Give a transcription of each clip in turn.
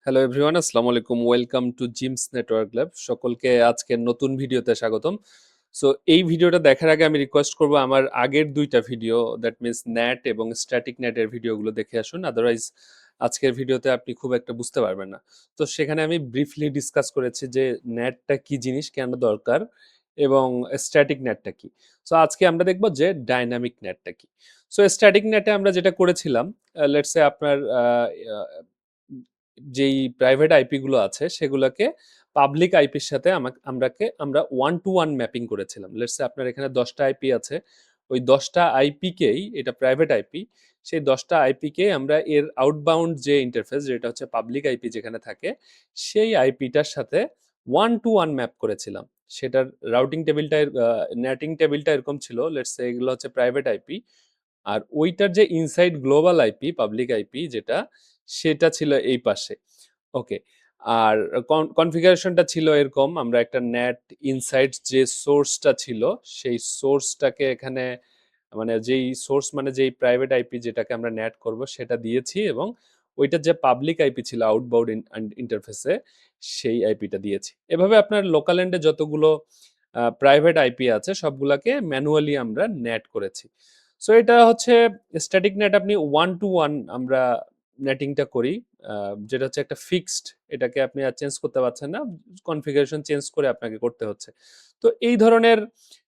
Hello everyone, আসসালামু আলাইকুম। Welcome to gems network lab. সকলকে আজকের নতুন ভিডিওতে স্বাগতম। সো এই ভিডিওটা দেখার আগে আমি রিকোয়েস্ট করব আমার আগের দুইটা ভিডিও, দ্যাট মিনস ন্যাট এবং স্ট্যাটিক ন্যাটের ভিডিওগুলো দেখে আসুন। আদারওয়াইজ আজকের ভিডিওতে আপনি খুব একটা বুঝতে পারবেন না। তো সেখানে আমি ব্রিফলি ডিসকাস করেছি যে ন্যাটটা কি জিনিস, কেন দরকার, এবং স্ট্যাটিক ন্যাটটা কি। সো আজকে আমরা দেখব যে ডাইনামিক ন্যাটটা কি। সো স্ট্যাটিক ন্যাটে আমরা যেটা করেছিলাম, লেটস সে আপনার যেই প্রাইভেট আইপি গুলো আছে সেগুলোকে পাবলিক আইপির সাথে আমরা ওয়ান টু ওয়ান ম্যাপিং করেছিলাম। লেটস সে আপনার এখানে 10টা আইপি আছে, ওই 10টা আইপিকেই, এটা প্রাইভেট আইপি, সেই 10টা আইপিকে আমরা এর আউটবাউন্ড যে ইন্টারফেস, যেটা হচ্ছে পাবলিক আইপি যেখানে থাকে, সেই আইপিটার সাথে ওয়ান টু ওয়ান ম্যাপ করেছিলাম। সেটার রাউটিং টেবিলটা, নেটিং টেবিলটা এরকম ছিল। লেটস সে এগুলো হচ্ছে প্রাইভেট আইপি, আর ওইটার যে inside global IP, public IP যেটা, সেটা ছিল এই পাশে। ওকে। আর কনফিগারেশনটা ছিল এরকম, আমরা একটা নেট ইনসাইড যে সোর্সটা ছিল, সেই সোর্সটাকে এখানে, মানে যেই সোর্স মানে যেই প্রাইভেট আইপি যেটাকে আমরা নেট করব সেটা দিয়েছি, এবং ওইটার যে পাবলিক আইপি ছিল আউটবাউন্ড ইন্টারফেসে, সেই আইপিটা দিয়েছি। এভাবে আপনার লোকাল এন্ডে যতগুলো প্রাইভেট আইপি আছে সবগুলাকে ম্যানুয়ালি আমরা নেট করেছি। সো এটা হচ্ছে স্ট্যাটিক নেট। আপনি ওয়ান টু ওয়ান আমরা নেটিংটা করি, যেটা হচ্ছে একটা ফিক্সড, এটাকে আপনি আর চেঞ্জ করতে পারছেন না, কনফিগারেশন চেঞ্জ করে আপনাকে করতে হচ্ছে। তো এই ধরনের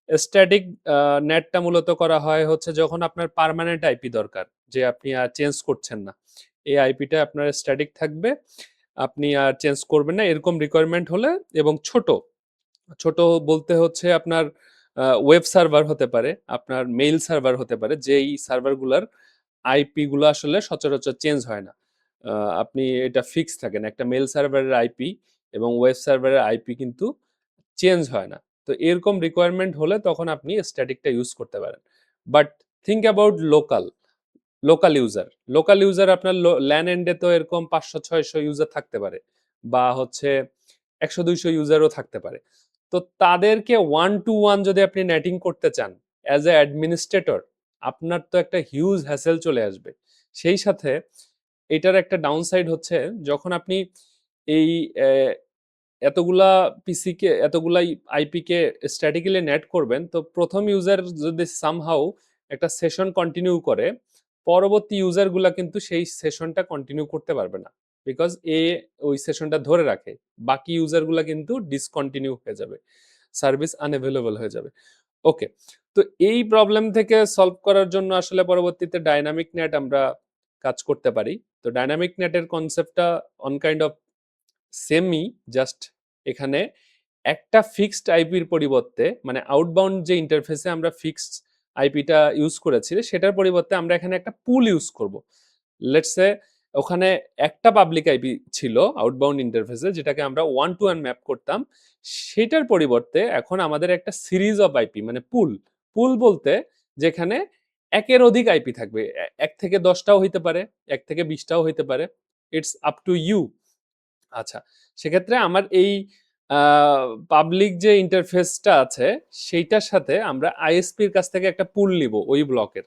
স্ট্যাটিক নেটটা মূলত করা হয় হচ্ছে যখন আপনার পার্মানেন্ট আইপি দরকার, যে আপনি আর চেঞ্জ করছেন না, এই আইপিটা আপনার স্ট্যাটিক থাকবে, আপনি আর চেঞ্জ করবেন না, এরকম রিকোয়ারমেন্ট হলে। এবং ছোট ছোট বলতে হচ্ছে আপনার ওয়েব সার্ভার হতে পারে, আপনার মেইল সার্ভার হতে পারে, যেই সার্ভারগুলোর আইপি গুলো আসলে সচরাচর চেঞ্জ হয় না। আপনি এটা ফিক্স থাকেন, একটা মেল সার্ভারের আইপি এবং ওয়েব সার্ভারের আইপি কিন্তু চেঞ্জ হয় না। তো এরকম রিকোয়ারমেন্ট হলে তখন আপনি স্ট্যাটিকটা ইউজ করতে পারেন। But think about local user আপনার ল্যান এন্ডে তো এরকম 500-600 ইউজার থাকতে পারে, বা হচ্ছে 100-200 ইউজারও থাকতে পারে। তো তাদেরকে ওয়ান টু ওয়ান যদি আপনি নেটিং করতে চান অ্যাজ এ অ্যাডমিনিস্ট্রেটর, আপনার তো একটা হিউজ হ্যাসেল চলে আসবে। সেই সাথে এটার একটা ডাউন সাইড হচ্ছে, যখন আপনি এই এতগুলা পিসিকে, এতগুলা আইপিকে স্ট্যাটিক্যালি নেট করবেন, তো প্রথম ইউজার যদি সামহাউ একটা সেশন কন্টিনিউ করে, পরবর্তী ইউজারগুলা কিন্তু সেই সেশনটা কন্টিনিউ করতে পারবে না, বিকজ ওই সেশনটা ধরে রাখে। বাকি ইউজারগুলা কিন্তু ডিসকন্টিনিউ হয়ে যাবে, সার্ভিস আনঅ্যাভেলেবল হয়ে যাবে। ওকে। তো এই প্রবলেম থেকে সলভ করার জন্য আসলে পরবর্তীতে ডাইনামিক নেট আমরা কাজ করতে পারি। তো ডাইনামিক নেটের কনসেপ্টটা অন কাইন্ড অফ সেমই, জাস্ট এখানে একটা ফিক্সড আইপির পরিবর্তে, মানে আউটবাউন্ড যে ইন্টারফেসে আমরা ফিক্সড আইপিটা ইউজ করেছি, সেটার পরিবর্তে আমরা এখানে একটা পুল ইউজ করব। লেটস সে ওখানে একটা পাবলিক আইপি ছিল আউটবাউন্ড ইন্টারফেসে, যেটাকে আমরা ওয়ান টু ওয়ান ম্যাপ করতাম। সেটার পরিবর্তে এখন আমাদের একটা সিরিজ অফ আইপি, মানে পুল। পুল বলতে যেখানে একের অধিক আইপি থাকবে, 1 থেকে 10টাও হইতে পারে, 1 থেকে 20টাও হইতে পারে, ইটস আপ টু ইউ। আচ্ছা, সেক্ষেত্রে আমার এই পাবলিক যে ইন্টারফেসটা আছে সেইটার সাথে আমরা আইএসপির কাছ থেকে একটা পুল নিব ওই ব্লকের।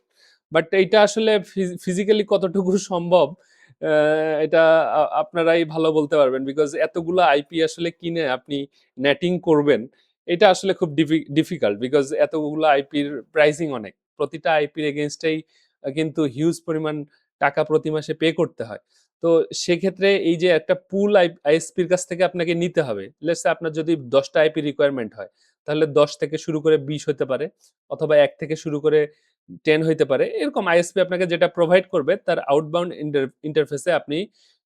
বাট এইটা আসলে ফিজিক্যালি কতটুকু সম্ভব, এটা আপনারাই ভালো বলতে পারবেন, বিকজ এতগুলো আইপি আসলে কিনে আপনি নেটিং করবেন, এটা আসলে খুব ডিফিকাল্ট, বিকজ এতগুলো আইপির প্রাইসিং অনেক, প্রতিটা আইপির এগেনস্টেই কিন্তু হিউজ পরিমাণ টাকা প্রতি মাসে পে করতে হয়। তো সেক্ষেত্রে এই যে একটা পুল আইএসপির কাছ থেকে আপনাকে নিতে হবে, লেটস সে আপনার যদি 10টা আইপি রিকোয়ারমেন্ট হয়, তাহলে 10 থেকে শুরু করে 20 হতে পারে, অথবা 1 থেকে শুরু করে 10 হইতে পারে। এরকম আইএসপি আপনাকে যেটা প্রোভাইড করবে তার আউটবাউন্ড ইন্টারফেসে আপনি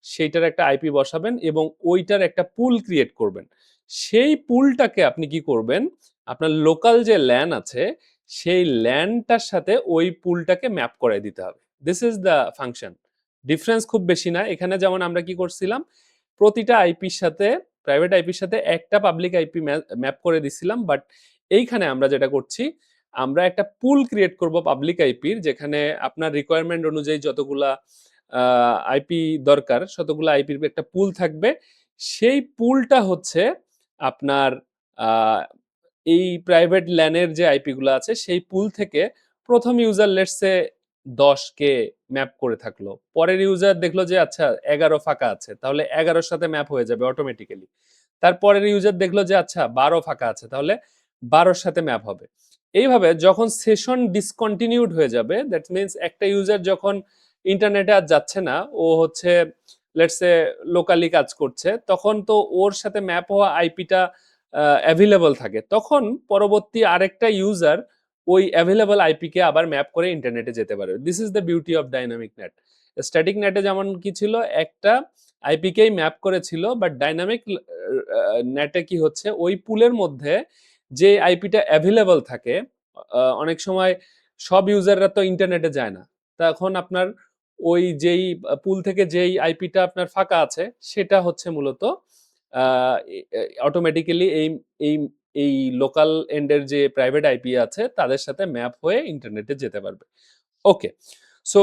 সেইটার একটা আইপি বসাবেন এবং ওইটার একটা পুল ক্রিয়েট করবেন। সেই পুলটাকে আপনি কি করবেন, আপনার লোকাল যে ল্যান আছে সেই ল্যানটার সাথে ওই পুলটাকে ম্যাপ করে দিতে হবে। This is the function. Difference খুব বেশি না। এখানে যেমন আমরা কি করছিলাম, প্রতিটা আইপির সাথে, প্রাইভেট আইপির সাথে একটা পাবলিক আইপি ম্যাপ করে দিছিলাম, বাট এইখানে আমরা যেটা করছি, আমরা একটা পুল ক্রিয়েট করব পাবলিক আইপির, যেখানে আপনার রিকোয়ারমেন্ট অনুযায়ী যতগুলা আইপি দরকার ততগুলো আইপির একটা পুল থাকবে। সেই পুলটা হচ্ছে আপনার আহ, এই প্রাইভেট ল্যানের যে আইপি গুলো আছে সেই পুল থেকে প্রথম ইউজার লেটসে 10 কে ম্যাপ করে থাকলো। পরের ইউজার দেখলো যে আচ্ছা 11 ফাঁকা আছে। তাহলে 11 এর সাথে ম্যাপ হয়ে যাবে অটোমেটিক্যালি। তারপরের ইউজার দেখলো যে আচ্ছা 12 ফাঁকা আছে। তাহলে 12 এর সাথে ম্যাপ হবে। এইভাবে যখন সেশন ডিসকন্টিনিউড হয়ে যাবে, দ্যাট মিনস একটা ইউজার যখন ইন্টারনেটে আর যাচ্ছে না, ও হচ্ছে লেটস সে লোকালি কাজ করছে, তখন তো ওর সাথে ম্যাপ হওয়া আইপিটা অ্যাভেলেবল থাকে। তখন পরবর্তী আরেকটা ইউজার ওই অ্যাভেলেবল আইপি কে আবার ম্যাপ করে ইন্টারনেটে যেতে পারে। This is the beauty of dynamic net. Static নেটে যেমন কি ছিল, একটা আইপি কেই ম্যাপ করেছিল, বাট ডাইনামিক নেটে কি হচ্ছে, ওই পুলের মধ্যে যে আইপিটা অ্যাভেলেবল থাকে, অনেক সময় সব ইউজাররা তো ইন্টারনেটে যায় না, তখন আপনার ওই যেই পুল থেকে যেই আইপিটা আপনার ফাঁকা আছে সেটা হচ্ছে মূলত অটোমেটিক্যালি এই এই এই লোকাল এন্ডের যে প্রাইভেট আইপি আছে তাদের সাথে ম্যাপ হয়ে ইন্টারনেটে যেতে পারবে। ওকে, সো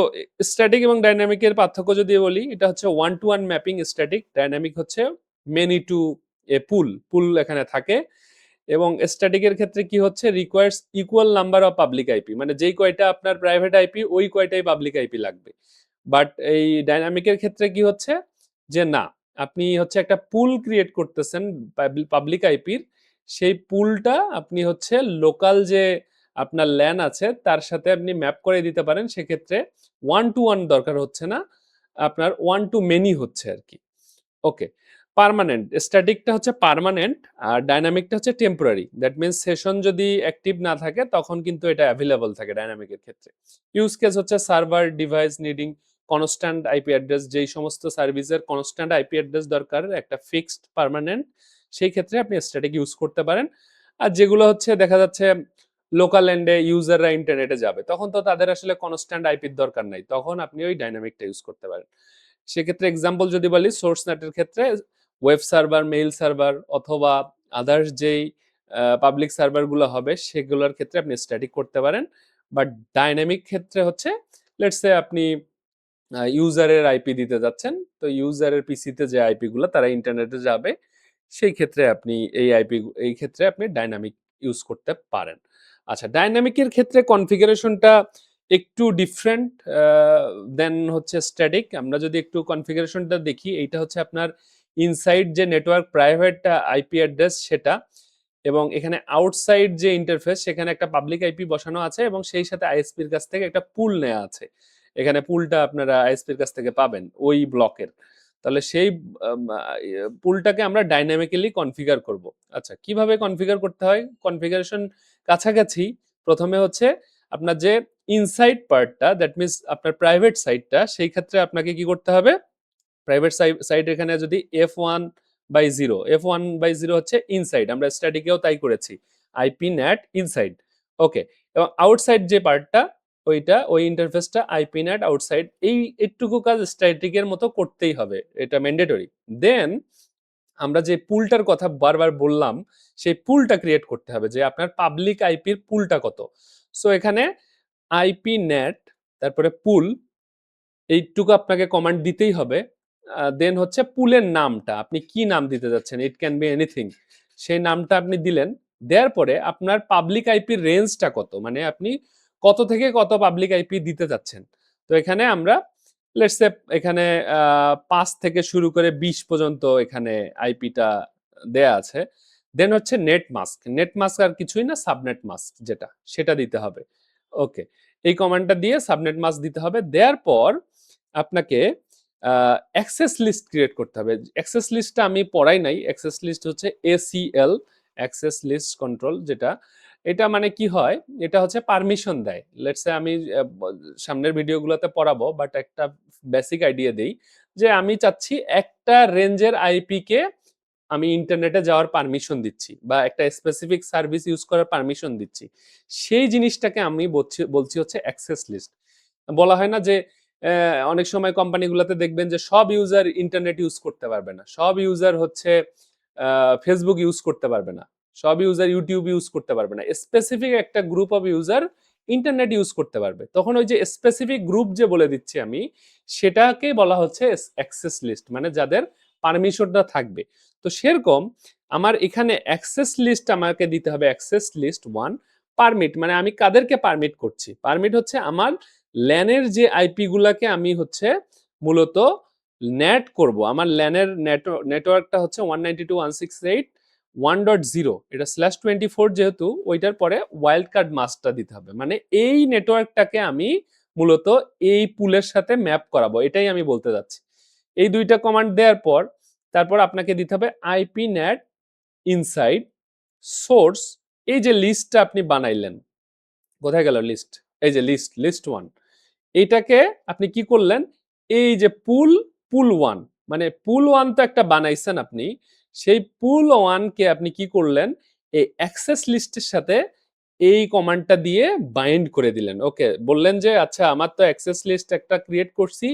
স্ট্যাটিক এবং ডাইনামিকের পার্থক্য যদি বলি, এটা হচ্ছে one to one mapping static, dynamic হচ্ছে many to a pool, pool এখানে থাকে। এবং স্ট্যাটিকের ক্ষেত্রে কি হচ্ছে, requires equal number of public IP, মানে যেই কয়টা আপনার প্রাইভেট আইপি ওই কয়টাই পাবলিক আইপি লাগবে। বাট এই ডাইনামিকের ক্ষেত্রে কি হচ্ছে যে না, আপনি হচ্ছে একটা পুল ক্রিয়েট করতেছেন পাবলিক আইপির, সেই পুলটা আপনি হচ্ছে লোকাল যে আপনার ল্যান আছে তার সাথে আপনি ম্যাপ করে দিতে পারেন, সেক্ষেত্রে ওয়ান টু ওয়ান দরকার হচ্ছে না, আপনার ওয়ান টু মেনি হচ্ছে আর কি। ওকে, পার্মানেন্ট স্ট্যাটিকটা হচ্ছে পার্মানেন্ট, আর ডাইনামিকটা হচ্ছে টেম্পোরারি। দ্যাট মিনস সেশন যদি অ্যাক্টিভ না থাকে তখন কিন্তু এটা অ্যাভেলেবল থাকে ডাইনামিকের ক্ষেত্রে। ইউজ কেস হচ্ছে server device needing constant IP address, যেই সমস্ত সার্ভিসের কনস্ট্যান্ট আইপি অ্যাড্রেস দরকার একটা ফিক্সড পার্মানেন্ট, সেই ক্ষেত্রে আপনি স্ট্যাটিক ইউজ করতে পারেন। আর যেগুলো হচ্ছে দেখা যাচ্ছে লোকাল এন্ডে ইউজাররা ইন্টারনেটে যাবে, তখন তো তাদের আসলে কনস্ট্যান্ট আইপির দরকার নাই, তখন আপনি ওই ডাইনামিকটা ইউজ করতে পারেন। সেক্ষেত্রে এক্সাম্পল যদি বলি, সোর্স নেটের ক্ষেত্রে ওয়েব সার্ভার, মেইল সার্ভার অথবা আদার্স যেই পাবলিক সার্ভারগুলো হবে সেগুলোর ক্ষেত্রে আপনি স্ট্যাটিক করতে পারেন। বাট ডাইনামিক ক্ষেত্রে হচ্ছে লেটস সে আপনি ইউজারের আইপি দিতে যাচ্ছেন, তো ইউজারের পিসিতে যে আইপি গুলো তারা ইন্টারনেটে যাবে, সেই ক্ষেত্রে আপনি এই ক্ষেত্রে আপনি ডাইনামিক ইউজ করতে পারেন। আচ্ছা, ডাইনামিকের ক্ষেত্রে কনফিগারেশনটা একটু ডিফারেন্ট দেন হচ্ছে স্ট্যাটিক। আমরা যদি একটু কনফিগারেশনটা দেখি, এইটা হচ্ছে আপনার ইনসাইড যে নেটওয়ার্ক প্রাইভেট আইপি অ্যাড্রেস সেটা, এবং এখানে আউটসাইড যে ইন্টারফেস সেখানে একটা পাবলিক আইপি বসানো আছে, এবং সেই সাথে আইএসপির কাছ থেকে একটা পুল নেওয়া আছে। এখানে পুলটা আপনারা আইএসপির কাছ থেকে পাবেন ওই ব্লকের। তাহলে সেই পুলটাকে আমরা ডাইনামিক্যালি কনফিগার করব। আচ্ছা, কিভাবে কনফিগার করতে হয়? কনফিগারেশন কাছাকাছি। প্রথমে হচ্ছে আপনার যে ইনসাইড পার্টটা, দ্যাট মিনস আপনার প্রাইভেট সাইটটা, সেই ক্ষেত্রে আপনাকে কি করতে হবে, প্রাইভেট সাইট এখানে যদি f1/0 হচ্ছে ইনসাইড, আমরা স্ট্যাটিকেও তাই করেছি, আইপি নেট ইনসাইড। ওকে, এবং আউটসাইড যে পার্টটা, ওইটা ওই ইন্টারফেসটা আইপি নেট আউটসাইড, এই একটুকু কাজ স্ট্যাটিকের মতো করতেই হবে, এটা ম্যান্ডেটরি। দেন আমরা যে পুলটার কথা বারবার বললাম, সেই পুলটা ক্রিয়েট করতে হবে, যে আপনার পাবলিক আইপির পুলটা কত। সো এখানে আইপি নেট তারপরে পুল, এইটুকু আপনাকে কমান্ড দিতেই হবে। দেন হচ্ছে পুলের নামটা আপনি কি নাম দিতে যাচ্ছেন, ইট ক্যান বি এনিথিং, সেই নামটা আপনি দিলেন। দেওয়ার পরে আপনার পাবলিক আইপির রেঞ্জটা কত, মানে আপনি কত থেকে কত পাবলিক আইপি দিতে যাচ্ছেন। তো এখানে আমরা লেটস সে এখানে 5 থেকে শুরু করে 20 পর্যন্ত এখানে আইপিটা দেয়া আছে। দেন হচ্ছে নেট মাস্ক, নেট মাস্ক আর কিছুই না, সাবনেট মাস্ক যেটা, সেটা দিতে হবে। ওকে, এই কমান্ডটা দিয়ে সাবনেট মাস্ক দিতে হবে। দেওয়ার পর আপনাকে অ্যাক্সেস লিস্ট ক্রিয়েট করতে হবে। অ্যাক্সেস লিস্টটা আমি পড়াই নাই, অ্যাক্সেস লিস্ট হচ্ছে এসিএল, অ্যাক্সেস লিস্ট কন্ট্রোল যেটা, এটা মানে কি হয়, এটা হচ্ছে পারমিশন দেয়। লেটস সে আমি সামনের ভিডিওগুলোতে পড়াবো, বাট একটা বেসিক আইডিয়া দেই, যে আমি চাচ্ছি একটা রেঞ্জের আইপি কে আমি ইন্টারনেটে যাওয়ার পারমিশন দিচ্ছি, বা একটা স্পেসিফিক সার্ভিস ইউজ করার পারমিশন দিচ্ছি, সেই জিনিসটাকে আমি বলছি হচ্ছে অ্যাক্সেস লিস্ট। বলা হয় না যে অনেক সময় কোম্পানিগুলোতে দেখবেন যে সব ইউজার ইন্টারনেট ইউজ করতে পারবে না, সব ইউজার হচ্ছে ফেসবুক ইউজ করতে পারবে না, সব ইউজার ইউটিউব ইউজ করতে পারবে না, স্পেসিফিক একটা group of user internet use করতে পারবে। তখন ওই যে স্পেসিফিক গ্রুপ যে বলে দিচ্ছি আমি, সেটাকে বলা হচ্ছে অ্যাক্সেস লিস্ট, মানে যাদের পারমিশনটা থাকবে। তো সেরকম আমার এখানে অ্যাক্সেস লিস্ট আমাকে দিতে হবে, অ্যাক্সেস লিস্ট 1 পারমিট, মানে আমি কাদেরকে পারমিট করছি, পারমিট হচ্ছে আমার ল্যানের যে আইপি গুলাকে আমি হচ্ছে মূলত ন্যাট করব। আমার ল্যানের নেটওয়ার্কটা হচ্ছে 192.168.1.0, এটা /24 যেহেতু ওইটার পরে ওয়াইল্ড কার্ড মাস্কটা দিতে হবে, মানে এই নেটওয়ার্কটাকে আমি মূলত এই পুলের সাথে ম্যাপ করাবো, এটাই আমি বলতে যাচ্ছি। এই দুইটা কমান্ড দেওয়ার পর তারপর আপনাকে দিতে হবে আইপি ন্যাট ইনসাইড সোর্স। এই যে লিস্টটা আপনি বানাইলেন, কোথায় গেল লিস্ট, এই যে লিস্ট ওয়ান, এইটাকে আপনি কি করলেন, এই যে পুল ওয়ান, মানে পুল ওয়ান তো একটা বানাইছেন আপনি, সেই পুল ওয়ানকে আপনি কি করলেন, এই অ্যাক্সেস লিস্টের সাথে এই কমান্ডটা দিয়ে বাইন্ড করে দিলেন। ওকে, বললেন যে আচ্ছা আমার তো অ্যাক্সেস লিস্ট একটা ক্রিয়েট করছি,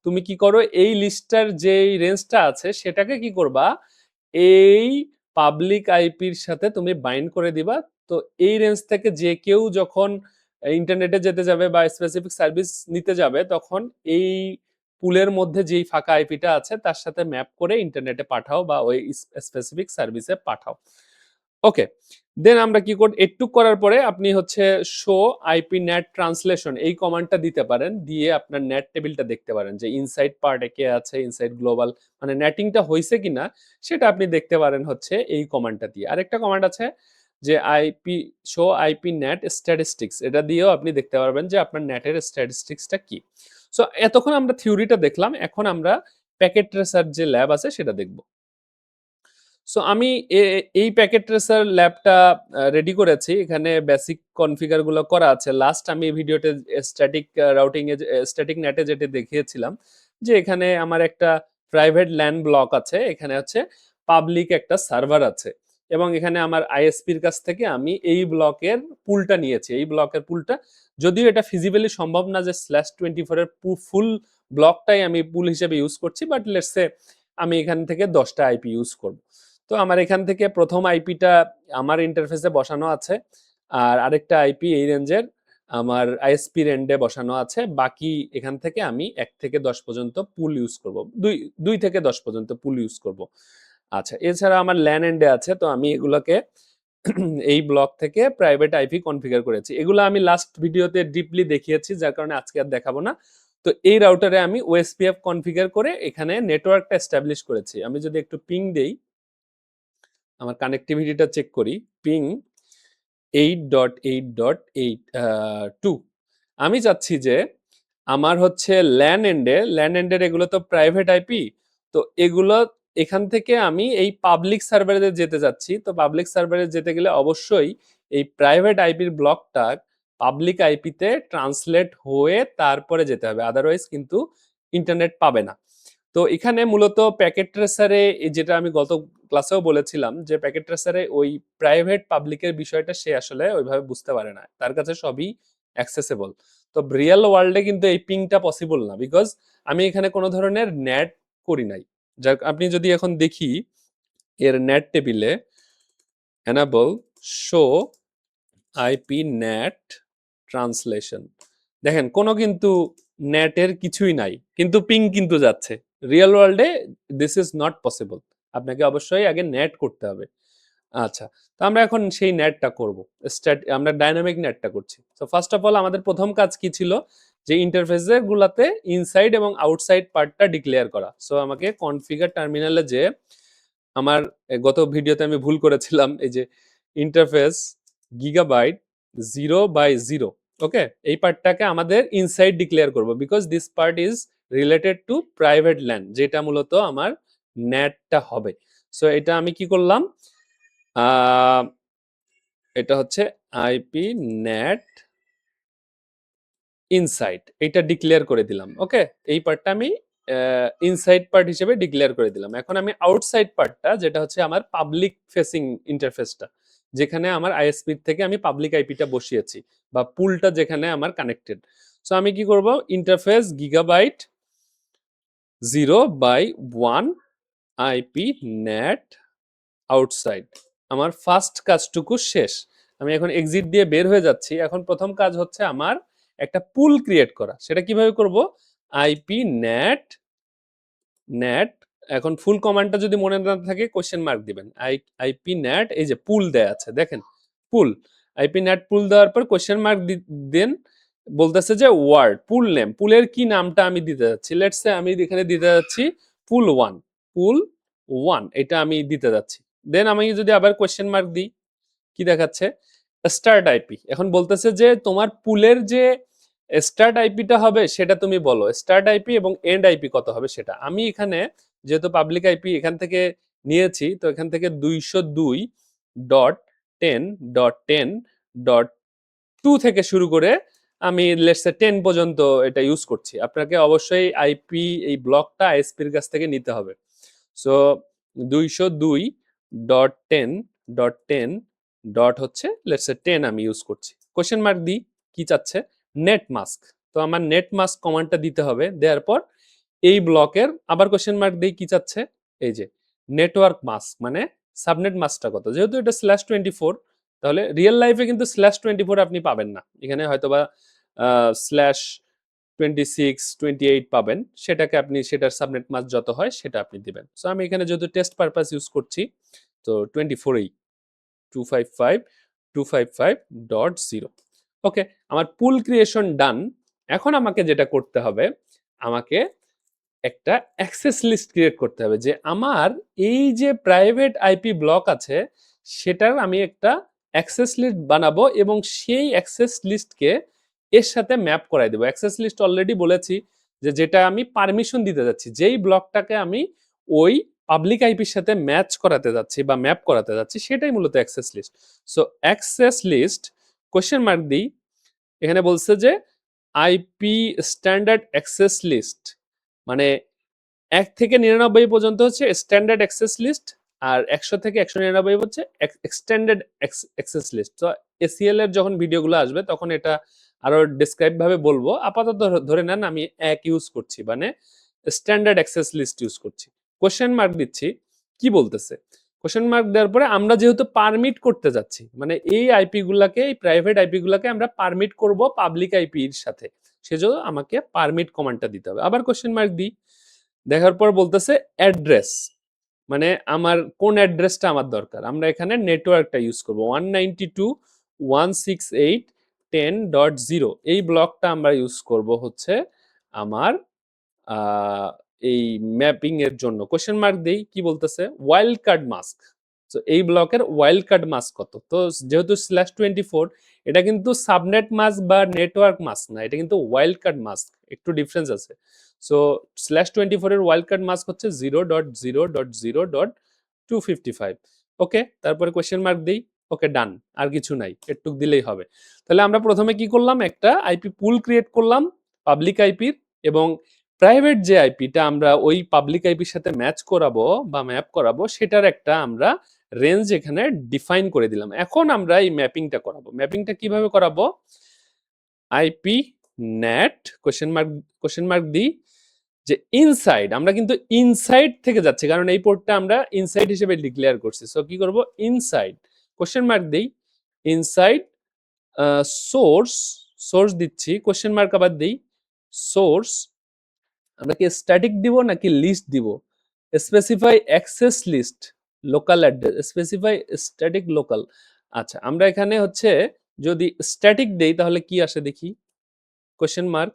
তুমি কি করো এই লিস্টটার যে রেঞ্জটা আছে সেটাকে কি করবা, এই পাবলিক আইপির সাথে তুমি বাইন্ড করে দিবা। তো এই রেঞ্জ থেকে যে কেউ যখন ইন্টারনেটে যেতে যাবে বা স্পেসিফিক সার্ভিস নিতে যাবে, তখন এই পুলের মধ্যে যেই ফাঁকা আইপিটা আছে তার সাথে ম্যাপ করে ইন্টারনেটে পাঠাও বা ওই স্পেসিফিক সার্ভিসে পাঠাও। ওকে, দেন আমরা কি করি, একটু করার পরে আপনি হচ্ছে শো আইপি নেট ট্রান্সলেশন এই কমান্ডটা দিতে পারেন, দিয়ে আপনার নেট টেবিলটা দেখতে পারেন যে ইনসাইড পার্টে কে আছে, ইনসাইড গ্লোবাল, মানে নেটিংটা হয়েছে কিনা সেটা আপনি দেখতে পারেন হচ্ছে এই কমান্ডটা দিয়ে। আরেকটা কমান্ড আছে যে IP show IP net statistics, এটা দিয়েও আপনি দেখতে পারবেন যে আপনার নেটের স্ট্যাটিস্টিক্সটা কি। সো এতক্ষণ আমরা থিওরিটা দেখলাম, এখন আমরা প্যাকেট ট্রেসার যে ল্যাব আছে সেটা দেখব। সো আমি এই প্যাকেট ট্রেসার ল্যাবটা রেডি করেছি, এখানে বেসিক কনফিগার গুলো করা আছে। লাস্ট আমি এই ভিডিওতে স্ট্যাটিক রাউটিং এ স্ট্যাটিক নেটে যেটা দেখিয়েছিলাম, যে এখানে আমার একটা প্রাইভেট ল্যান ব্লক আছে, এখানে হচ্ছে পাবলিক একটা সার্ভার আছে, এবং এখানে আমার আইএসপির কাছ থেকে আমি এই ব্লকের পুলটা নিয়েছি। এই ব্লকের পুলটা, যদিও এটা ফিজিক্যালি সম্ভব না যে /24 এর ফুল ব্লকটাই আমি পুল হিসেবে ইউজ করছি, বাট লেটস সে আমি এখান থেকে 10টা আইপি ইউজ করব। তো আমার এখান থেকে প্রথম আইপিটা আমার ইন্টারফেসে বসানো আছে, আর আরেকটা আইপি এই রেঞ্জের আমার আইএসপি রেন্ডে বসানো আছে। বাকি এখান থেকে আমি 1 থেকে 10 পর্যন্ত পুল ইউজ করব, 2 থেকে 10 পর্যন্ত পুল ইউজ করব। আচ্ছা, এছাড়া আমার ল্যান এন্ডে আছে, তো আমি এগুলোকে এই ব্লক থেকে প্রাইভেট আইপি কনফিগার করেছি। এগুলো আমি লাস্ট ভিডিওতে ডিপলি দেখিয়েছি, যার কারণে আজকে আর দেখাবো না। তো এই রাউটারে আমি ওএসপিএফ কনফিগার করে এখানে নেটওয়ার্কটা এস্টাবলিশ করেছি। আমি যদি একটু পিং দেই, আমার কানেক্টিভিটিটা চেক করি, পিং 8.8.8 আমি চাচ্ছি যে আমার হচ্ছে ল্যান এন্ডের এগুলো তো প্রাইভেট আইপি, তো এগুলো এখান থেকে আমি এই পাবলিক সার্ভারে যেতে যাচ্ছি। তো পাবলিক সার্ভারে যেতে গেলে অবশ্যই এই প্রাইভেট আইপির ব্লকটা পাবলিক আইপিতে ট্রান্সলেট হয়ে তারপরে যেতে হবে, আদারওয়াইজ কিন্তু ইন্টারনেট পাবে না। তো এখানে মূলত প্যাকেট ট্রেসারে, যেটা আমি গত ক্লাসেও বলেছিলাম, যে প্যাকেট ট্রেসারে ওই প্রাইভেট পাবলিকের বিষয়টা সে আসলে ওইভাবে বুঝতে পারে না, তার কাছে সবই অ্যাক্সেসেবল। তো রিয়েল ওয়ার্ল্ডে কিন্তু এই পিংটা পসিবল না, বিকজ আমি এখানে কোনো ধরনের নেট করি নাই। যার আপনি যদি এখন দেখি এর নেট টেবিলে enable show IP net translation, দেখেন কোনো কিন্তু নেটের কিছুই নাই, কিন্তু পিং কিন্তু যাচ্ছে। রিয়েল ওয়ার্ল্ডে দিস ইজ নট পসিবল, আপনাকে অবশ্যই আগে নেট করতে হবে। আচ্ছা, তো আমরা এখন সেই নেটটা করব, আমরা ডাইনামিক নেটটা করছি। তো ফার্স্ট অফ অল আমাদের প্রথম কাজ কি ছিল, যে ইন্টারফেসের গুলাতে ইনসাইড এবং আউটসাইড পার্টটা ডিক্লেয়ার করা। সো আমাকে কনফিগার টার্মিনালে যে আমার গত ভিডিওতে আমি ভুল করেছিলাম, এই যে ইন্টারফেস গিগাবাইট 0/0, ওকে, এই পার্টটাকে আমাদের ইনসাইড ডিক্লেয়ার করব, because this part is related to private LAN, যেটা মূলত আমার নেটটা হবে। সো এটা আমি কি করলাম, এটা হচ্ছে আইপি নেট ইনসাইড, এটা ডিক্লেয়ার করে দিলাম। ওকে, এই পার্টটা আমি ইনসাইড পার্ট হিসেবে ডিক্লেয়ার করে দিলাম। এখন আমি আউটসাইড পার্টটা, যেটা হচ্ছে আমার পাবলিক ফেসিং ইন্টারফেসটা, যেখানে আমার আইএসপি থেকে আমি পাবলিক আইপিটা বসিয়েছি, বা পুলটা যেখানে আমার কানেক্টেড। সো আমি কি করব, interface gigabyte 0/1 IP net outside, আমার ফার্স্ট কাজটুকু শেষ। আমি এখন এক্সিট দিয়ে বের হয়ে যাচ্ছি। এখন প্রথম কাজ হচ্ছে আমার একটা পুল ক্রিয়েট করা। সেটা কিভাবে করব, আইপি নেট নেট, এখন ফুল কমান্ডটা যদি মনে না থাকে কোশ্চেন মার্ক দিবেন, আইপি নেট, এই যে পুল দেয়া আছে দেখেন, পুল আইপি নেট পুল দেওয়ার পর কোশ্চেন মার্ক দেন, বলতেছে যে ওয়ার্ড পুল নেম, পুলের কি নামটা আমি দিতে যাচ্ছি, লেটস সে আমি এখানে দিতে যাচ্ছি পুল 1, পুল 1 এটা আমি দিতে যাচ্ছি। দেন আমি যদি আবার কোশ্চেন মার্ক দিই, কি দেখাচ্ছে, স্টার্ট আইপি। এখন বলতেছে যে তোমার পুলের যে স্টার্ট আইপিটা হবে সেটা তুমি বলো, স্টার্ট আইপি এবং এন্ড আইপি কত হবে সেটা। আমি এখানে যেহেতু পাবলিক আইপি এখান থেকে নিয়েছি, তো এখান থেকে 202.10.10.2 থেকে শুরু করে আমি লেটস সে 10 পর্যন্ত এটা ইউজ করছি। আপনাকে অবশ্যই আইপি এই ব্লকটা আইএসপির কাছ থেকে নিতে হবে। সো 202.10.10 ডট হচ্ছে লেটস সে 10 আমি ইউজ করছি। কোশ্চেন মার্ক দিই, কি চাচ্ছে, নেট মাস্ক। তো আমার নেট মাস্ক কমান্ডটা দিতে হবে, দেওয়ার পর এই ব্লকের আবার কোশ্চেন মার্ক দিই, কি চাচ্ছে, এই যে নেটওয়ার্ক মাস্ক মানে সাবনেট মাস্কটা কত, যেহেতু এটা /24 তাহলে রিয়েল লাইফে কিন্তু /24 আপনি পাবেন না, এখানে হয়তোবা /26 28 পাবেন, সেটাকে আপনি সেটার সাবনেট মাস্ক যত হয় সেটা আপনি দিবেন। সো আমি এখানে যেহেতু টেস্ট পারপাস ইউজ করছি, তো 24 255.255.0। ওকে, আমার পুল ক্রিয়েশন ডান। এখন আমাকে যেটা করতে হবে, আমাকে একটা অ্যাক্সেস লিস্ট ক্রিয়েট করতে হবে, যে আমার এই যে প্রাইভেট আইপি ব্লক আছে সেটার আমি একটা অ্যাক্সেস লিস্ট বানাবো এবং সেই অ্যাক্সেস লিস্টকে এর সাথে ম্যাপ করাই দেবো। অ্যাক্সেস লিস্ট অলরেডি বলেছি যে যেটা আমি পারমিশন দিতে যাচ্ছি, যেই ব্লকটাকে আমি ওই পাবলিক আইপির সাথে ম্যাচ করাতে যাচ্ছি বা ম্যাপ করাতে যাচ্ছি, সেটাই মূলত access list. So access list question mark দিই, এখানে বলছে যে আইপি স্ট্যান্ডার্ড অ্যাক্সেস লিস্ট মানে 1 থেকে 99 পর্যন্ত হচ্ছে স্ট্যান্ডার্ড অ্যাক্সেস লিস্ট, আর 100 থেকে 199 হচ্ছে এক্সটেন্ডেড অ্যাক্সেস লিস্ট। তো এসিএল এর যখন ভিডিওগুলো আসবে তখন এটা আরো ডেসক্রাইব ভাবে বলবো, আপাতত ধরে নেন আমি এক ইউজ করছি, মানে স্ট্যান্ডার্ড অ্যাক্সেস লিস্ট ইউজ করছি। কোশ্চেন মার্ক দিচ্ছি, কি বলতেছে, কোশ্চেন মার্ক দেওয়ার পরে আমরা যেহেতু পারমিট করতে যাচ্ছি, মানে এই আইপি গুলাকে, এই প্রাইভেট আইপি গুলাকে আমরা পারমিট করব পাবলিক আইপির সাথে, সেজন্য আমাকে পারমিট কমান্ডটা দিতে হবে। আবার কোশ্চেন মার্ক দিই, দেখার পর বলতেছে অ্যাড্রেস, মানে আমার কোন অ্যাড্রেসটা আমার দরকার, আমরা এখানে নেটওয়ার্কটা ইউজ করব 192.168.10.0 এই ব্লকটা আমরা ইউজ করব হচ্ছে আমার এই ম্যাপিং এর জন্য। কোশ্চেন মার্ক দেই, কি বলতেছে, ওয়াইল্ড কার্ড মাস্ক। তো এই ব্লকের ওয়াইল্ড কার্ড মাস্ক কত, তো যেহেতু /24 এটা কিন্তু সাবনেট মাস্ক বা নেটওয়ার্ক মাস্ক না, এটা কিন্তু ওয়াইল্ড কার্ড মাস্ক, একটু ডিফারেন্স আছে। সো /24 এর ওয়াইল্ড কার্ড মাস্ক হচ্ছে 0.0.0.255। ওকে, তারপরে কোশ্চেন মার্ক দেই, ওকে ডান, আর কিছু নাই, এটুক দিলেই হবে। তাহলে আমরা প্রথমে কি করলাম, একটা আইপি পুল ক্রিয়েট করলাম পাবলিক আইপির, এবং প্রাইভেট যে আইপিটা আমরা ওই পাবলিক আইপির সাথে ম্যাচ করাবো বা ম্যাপ করাবো, সেটার একটা আমরা রেঞ্জ এখানে ডিফাইন করে দিলাম। এখন আমরা এই ম্যাপিংটা করাবো। ম্যাপিংটা কিভাবে করাবো, আইপি নেট কোশ্চেন মার্ক দিই, যে ইনসাইড, আমরা কিন্তু ইনসাইড থেকে যাচ্ছি কারণ এই পোর্টটা আমরা ইনসাইড হিসেবে ডিক্লেয়ার করছি। সো কি করব, ইনসাইড কোশ্চেন মার্ক দেই, ইনসাইড সোর্স, সোর্স দিচ্ছি, কোশ্চেন মার্ক আবার দেই, সোর্স আমরা কি স্ট্যাটিক দিব নাকি লিস্ট দিব, specify access list local address, specify static local. আচ্ছা, আমরা এখানে হচ্ছে যদি স্ট্যাটিক দেই তাহলে কি আসে দেখি, কোশ্চেন মার্ক,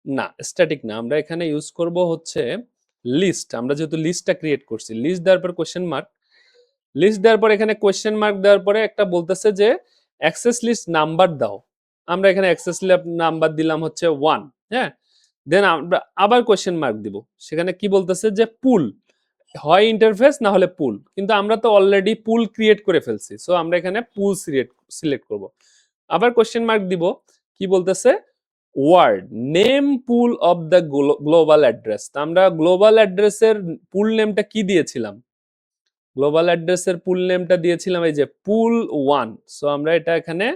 না স্ট্যাটিক না, আমরা এখানে ইউজ করব হচ্ছে লিস্ট। আমরা যেহেতু লিস্টটা ক্রিয়েট করছি, লিস্ট দেওয়ার পর কোশ্চেন মার্ক, লিস্ট দেওয়ার পর এখানে কোশ্চেন মার্ক দেওয়ার পরে একটা বলতেছে যে অ্যাক্সেস লিস্ট নাম্বার দাও, আমরা এখানে অ্যাক্সেস লিস্ট নাম্বার দিলাম হচ্ছে 1। হ্যাঁ, দেন আমরা আবার কোশ্চেন মার্ক দিব, সেখানে কি বলতেছে যে পুল, হয় ইন্টারফেস না হলে পুল, কিন্তু আমরা তো অলরেডি পুল ক্রিয়েট করে ফেলছি, সো আমরা এখানে পুল সিলেক্ট করব। আবার কোশ্চেন মার্ক দিব, কি বলতেছে, word name pool of the global address. আমরা গ্লোবাল অ্যাড্রেসের পুল নেমটা কি দিয়েছিলাম, গ্লোবাল অ্যাড্রেসের পুল নেমটা দিয়েছিলাম এই যে পুল 1। সো আমরা এটা এখানে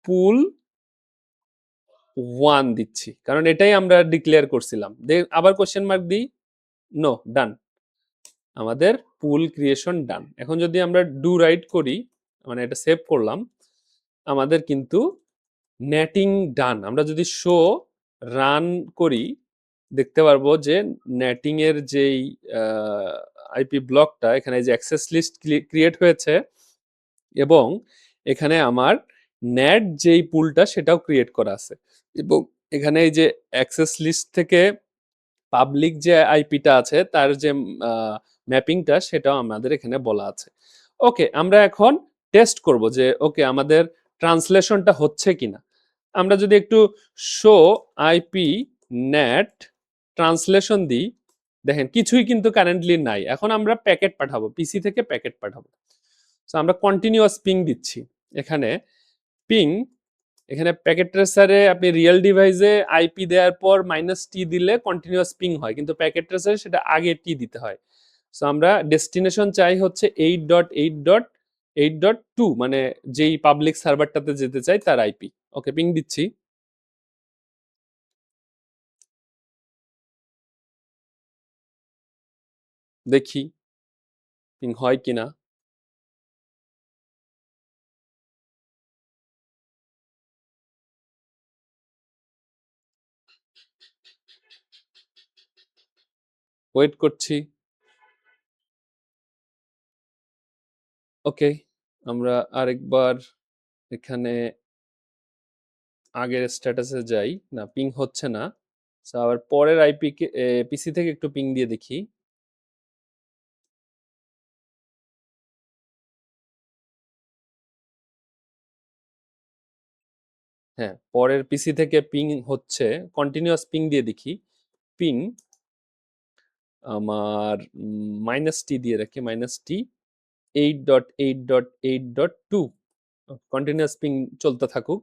পুল 1 দিচ্ছি, কারণ এটাই আমরা ডিক্লেয়ার করছিলাম। আবার কোশ্চেন মার্ক দিই, নো, ডান, আমাদের পুল ক্রিয়েশন ডান। এখন যদি আমরা ডু রাইট করি, মানে এটা সেভ করলাম, আমাদের কিন্তু নেটিং ডান। আমরা যদি শো রান করি দেখতে পারবো যে নেটিং এর যেই আইপি ব্লকটা, এখানে যে অ্যাক্সেস লিস্ট ক্রিয়েট হয়েছে এবং এখানে আমার নেট যেই পুলটা সেটাও ক্রিয়েট করা আছে এবং এখানে এই যে অ্যাক্সেস লিস্ট থেকে পাবলিক যে আইপিটা আছে তার যে ম্যাপিংটা সেটাও আমাদের এখানে বলা আছে। ওকে, আমরা এখন টেস্ট করব যে ওকে আমাদের ট্রান্সলেশনটা হচ্ছে কিনা। আমরা যদি একটু শো আইপি নেট ট্রান্সলেশন দিই, দেখেন কিছুই কিন্তু কারেন্টলি নাই। এখন আমরা প্যাকেট পাঠাবো, পিসি থেকে প্যাকেট পাঠাবো। সো আমরা কন্টিনিউয়াস পিং দিচ্ছি। এখানে পিং, এখানে প্যাকেট ট্রেসারে আপনি রিয়েল ডিভাইসে আইপি দেওয়ার পর -টি দিলে কন্টিনিউয়াস পিং হয়, কিন্তু প্যাকেট ট্রেসারে সেটা আগে টি দিতে হয়। সো আমরা ডেস্টিনেশন চাই হচ্ছে 8.8.8.2, মানে যেই পাবলিক সার্ভারটাতে যেতে চাই তার আইপি। ওকে, পিং দিচ্ছি। দেখি পিং হয় কিনা। ওয়েট করছি। ওকে, আমরা আরেকবার এখানে আগের স্ট্যাটাসে যাই। না, পিং হচ্ছে না। সো আবার পরের আইপি কে পিসি থেকে একটু পিং দিয়ে দেখি। হ্যাঁ, পরের পিসি থেকে পিং হচ্ছে, কন্টিনিউয়াস পিং দিয়ে দেখি। পিং আমার -টি দিয়ে রাখি, -টি 8.8.8.2, কন্টিনিউয়াস পিং চলতে থাকুক।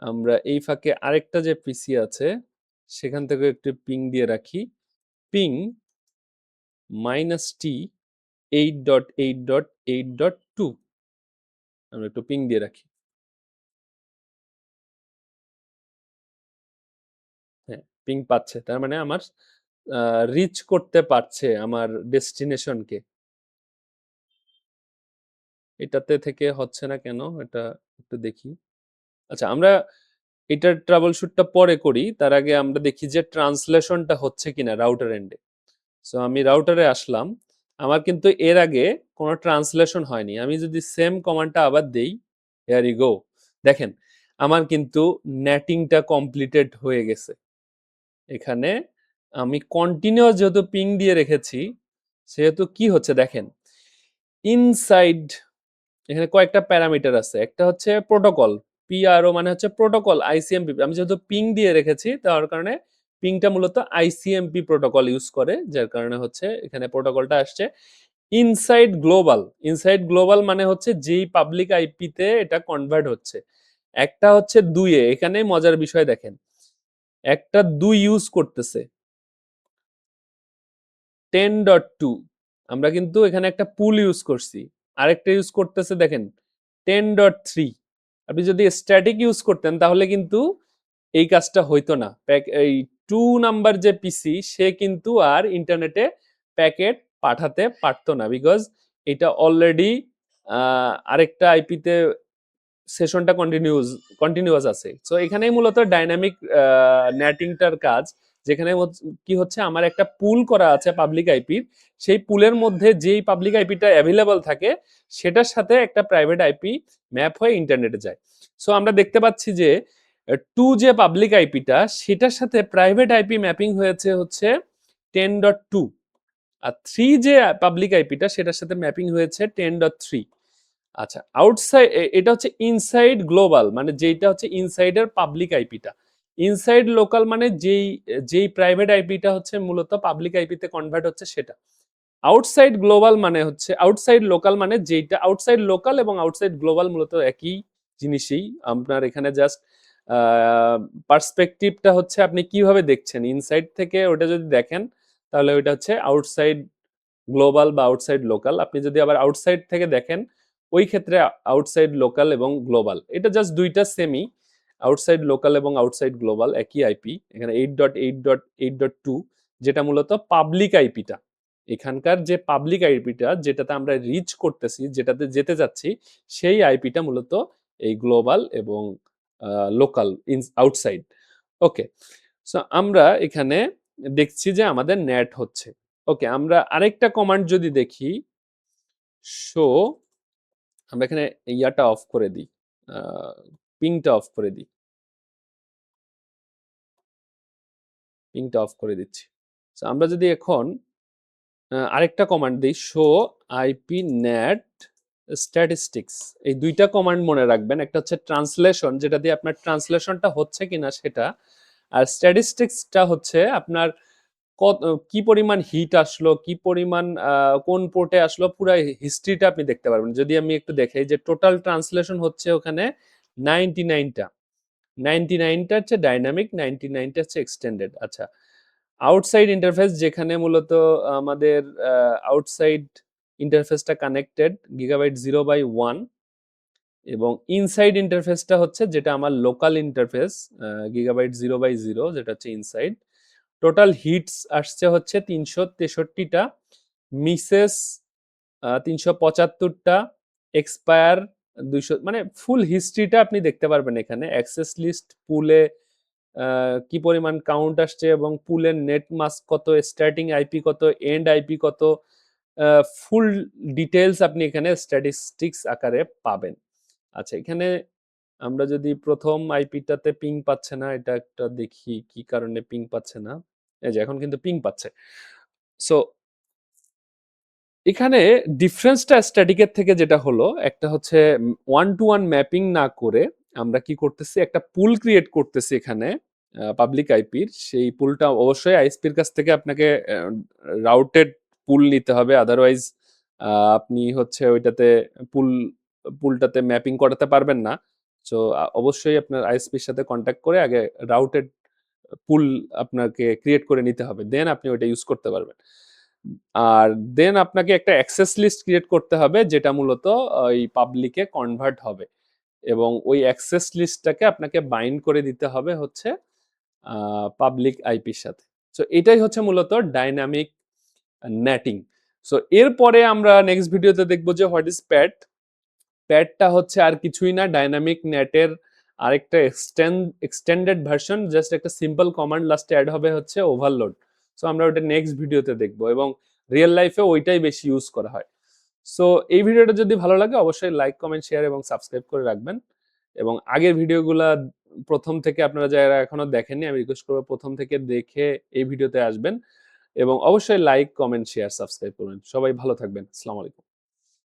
আমরা এই ফাঁকে আরেকটা যে পিসি আছে সেখান থেকে একটু পিং দিয়ে রাখি। পিং -টি 8.8.8.2, আমরা একটু পিং দিয়ে রাখি। হ্যাঁ, পিং পাচ্ছে, তার মানে আমার রিচ করতে পারছে আমার ডেস্টিনেশনকে। এটাতে থেকে হচ্ছে না কেন, এটা একটু দেখি। আচ্ছা, আমরা এটার ট্রাবল শুটটা পরে করি, তার আগে আমরা দেখি যে ট্রান্সলেশনটা হচ্ছে কিনা রাউটার এন্ডে। সো আমি রাউটারে আসলাম, আমার কিন্তু এর আগে কোনো ট্রান্সলেশন হয়নি। আমি যদি সেম কমান্ডটা আবার দেই, হেয়ার ইউ গো, দেখেন আমার কিন্তু নেটিংটা কমপ্লিটেড হয়ে গেছে। এখানে আমি কন্টিনিউয়াস যেহেতু পিং দিয়ে রেখেছি, সেহেতু কি হচ্ছে দেখেন, ইনসাইড এখানে কয়েকটা প্যারামিটার আছে। একটা হচ্ছে প্রোটোকল, পিআরও মানে হচ্ছে প্রোটোকল, আইসিএমপি। আমি যেহেতু পিং দিয়ে রেখেছি তার কারণে পিংটা মূলত আইসিএমপি প্রোটোকল ইউজ করে, যার কারণে হচ্ছে এখানে প্রোটোকলটা আসছে। ইনসাইড গ্লোবাল, ইনসাইড গ্লোবাল মানে হচ্ছে যেই পাবলিক আইপিতে এটা কনভার্ট হচ্ছে। একটা হচ্ছে 2 এখানে মজার বিষয় দেখেন, একটা 2 ইউজ করতেছে 10.2, আমরা কিন্তু এখানে একটা পুল ইউজ করছি। আরেকটা ইউজ করতেছে দেখেন 10.3। আপনি যদি স্ট্যাটিক ইউজ করতেন তাহলে কিন্তু এই কাজটা হইতো না। এই 2 নাম্বার যে পিসি সে কিন্তু আর ইন্টারনেটে প্যাকেট পাঠাতে পারতো না, বিকজ এটা অলরেডি আরেকটা আইপিতে সেশনটা কন্টিনিউয়াস আছে। সো এখানেই মূলত ডাইনামিক নেটিংটার কাজ, যেখানে কি হচ্ছে আমার একটা পুল করা আছে পাবলিক আইপির, সেই পুলের মধ্যে যেই পাবলিক আইপিটা অ্যাভেলেবল থাকে সেটার সাথে একটা প্রাইভেট আইপি ম্যাপ হয়ে ইন্টারনেটে যায়। সো আমরা দেখতে পাচ্ছি যে 2 যে পাবলিক আইপিটা সেটার সাথে প্রাইভেট আইপি ম্যাপিং হয়েছে হচ্ছে 10.2, আর 3 যে পাবলিক আইপিটা সেটার সাথে ম্যাপিং হয়েছে 10.3। আচ্ছা, আউটসাইড এটা হচ্ছে ইনসাইড গ্লোবাল, মানে যেটা হচ্ছে ইনসাইডের পাবলিক আইপিটা। ইনসাইড লোকাল মানে যেই যেই প্রাইভেট আইপিটা হচ্ছে মূলত পাবলিক আইপিতে কনভার্ট হচ্ছে সেটা। আউটসাইড গ্লোবাল মানে হচ্ছে, আউটসাইড লোকাল মানে যেটা আউটসাইড লোকাল এবং আউটসাইড গ্লোবাল মূলত একই জিনিসই। আপনার এখানে জাস্ট পার্সপেক্টিভটা হচ্ছে আপনি কিভাবে দেখছেন। ইনসাইড থেকে ওটা যদি দেখেন তাহলে ওইটা হচ্ছে আউটসাইড গ্লোবাল বা আউটসাইড লোকাল। আপনি যদি আবার আউটসাইড থেকে দেখেন ওই ক্ষেত্রে আউটসাইড লোকাল এবং গ্লোবাল, এটা জাস্ট দুইটা সেমি। আউটসাইড লোকাল এবং আউটসাইড গ্লোবাল একই আইপি। এখানে 8.8.8.2 যেটা মূলত পাবলিক আইপিটা, এখানকার যে পাবলিক আইপিটা যেটাতে আমরা রিচ করতেছি, যেটাতে যেতে যাচ্ছি, সেই আইপিটা মূলত এই গ্লোবাল এবং লোকাল আউটসাইড। ওকে, সো আমরা এখানে দেখছি যে আমাদের নেট হচ্ছে। ওকে, আমরা আরেকটা কমান্ড যদি দেখি, শো, আমরা এখানে ইয়াটা অফ করে দিই, পিংটা অফ করে দিই, পিংটা অফ করে দিচ্ছি। So, আমরা যদি এখন আরেকটা কমান্ড দিই, শো আইপি নেট স্ট্যাটিস্টিক্স, এই দুইটা কমান্ড মনে রাখবেন। একটা হচ্ছে ট্রান্সলেশন, যেটা দিয়ে আপনার ট্রান্সলেশনটা হচ্ছে কিনা সেটা, আর স্ট্যাটিস্টিক্সটা হচ্ছে আপনার কত কি পরিমাণ হিট আসলো, কি পরিমাণ কোন পোর্টে আসলো, পুরো হিস্ট্রিটা আপনি দেখতে পারবেন। যদি আমি একটু দেখাই যে টোটাল ট্রান্সলেশন হচ্ছে ওখানে 99টা, 99টা হচ্ছে ডাইনামিক, 99টা হচ্ছে এক্সটেন্ডেড। আচ্ছা, আউটসাইড ইন্টারফেস, যেখানে মূলত আমাদের আউটসাইড ইন্টারফেসটা কানেক্টেড গিগাবাইট 0/1, এবং ইনসাইড ইন্টারফেসটা হচ্ছে যেটা আমার লোকাল ইন্টারফেস গিগাবাইট 0/0, যেটা হচ্ছে ইনসাইড। টোটাল হিটস আসছে হচ্ছে 363টা, মিসেস 375টা, এক্সপায়ার 200, মানে ফুল হিস্ট্রিটা আপনি দেখতে পারবেন এখানে। অ্যাক্সেস লিস্ট, পুলে কি পরিমাণ কাউন্ট আসছে, এবং পুলের নেট মাস্ক কত, স্টার্টিং আইপি কত, এন্ড আইপি কত, ফুল ডিটেলস আপনি এখানে স্ট্যাটিস্টিক্স আকারে পাবেন। আচ্ছা, এখানে আমরা যদি প্রথম আইপিটাতে পিং পাচ্ছে না, এটা একটা দেখি কি কারণে পিং পাচ্ছে না। এই যে এখন কিন্তু পিং পাচ্ছে। সো এখানে ডিফারেন্সটা স্ট্যাটিকের থেকে যেটা হলো, একটা হচ্ছে ওয়ান টু ওয়ান ম্যাপিং না করে আমরা কি করতেছি, একটা পুল ক্রিয়েট করতেছি এখানে পাবলিক আইপির। সেই পুলটা অবশ্যই আইএসপির কাছ থেকে আপনাকে রাউটেড পুল নিতে হবে, আদারওয়াইজ আপনি হচ্ছে ওইটাতে পুলটাতে ম্যাপিং করাতে পারবেন না। সো অবশ্যই আপনার আইএসপির সাথে কন্ট্যাক্ট করে আগে রাউটেড পুল আপনাকে ক্রিয়েট করে নিতে হবে, দেন আপনি ওইটা ইউজ করতে পারবেন। আর দেন আপনাকে একটা অ্যাক্সেস লিস্ট ক্রিয়েট করতে হবে, যেটা মূলত ওই পাবলিকে কনভার্ট হবে, এবং ওই অ্যাক্সেস লিস্টটাকে আপনাকে বাইন্ড করে দিতে হবে হচ্ছে পাবলিক আইপির সাথে। সো এটাই হচ্ছে মূলত ডাইনামিক নেটিং। সো এরপরে আমরা নেক্সট ভিডিওতে দেখবো যে হোয়াট ইজ প্যাড। প্যাডটা হচ্ছে আর কিছুই না, ডাইনামিক নেটের আরেকটা এক্সটেন্ডেড ভার্সন, জাস্ট একটা সিম্পল কমান্ড লাস্টে অ্যাড হবে হচ্ছে ওভারলোড। সো আমরা ওটা নেক্সট ভিডিওতে দেখবো, এবং রিয়েল লাইফে ওইটাই বেশি ইউজ করা হয়। সো এই ভিডিওটা যদি ভালো লাগে অবশ্যই লাইক, কমেন্ট, শেয়ার এবং সাবস্ক্রাইব করে রাখবেন, এবং আগের ভিডিওগুলা প্রথম থেকে আপনারা যারা এখনো দেখেননি, আমি রিকোয়েস্ট করবো প্রথম থেকে দেখে এই ভিডিওতে আসবেন, এবং অবশ্যই লাইক, কমেন্ট, শেয়ার, সাবস্ক্রাইব করবেন। সবাই ভালো থাকবেন। আসসালামু আলাইকুম।